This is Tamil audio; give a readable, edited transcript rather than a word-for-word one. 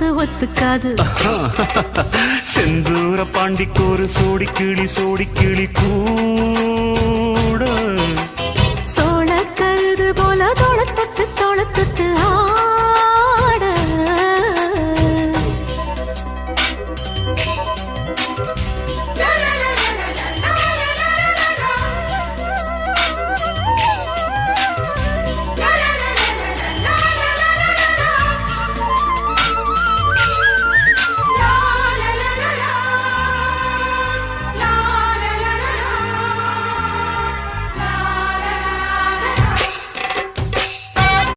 மனசு ஒத்துக்காது. செந்தூர பாண்டிக்கு ஒரு சோடி கிளி கூட சோழ கழுது போல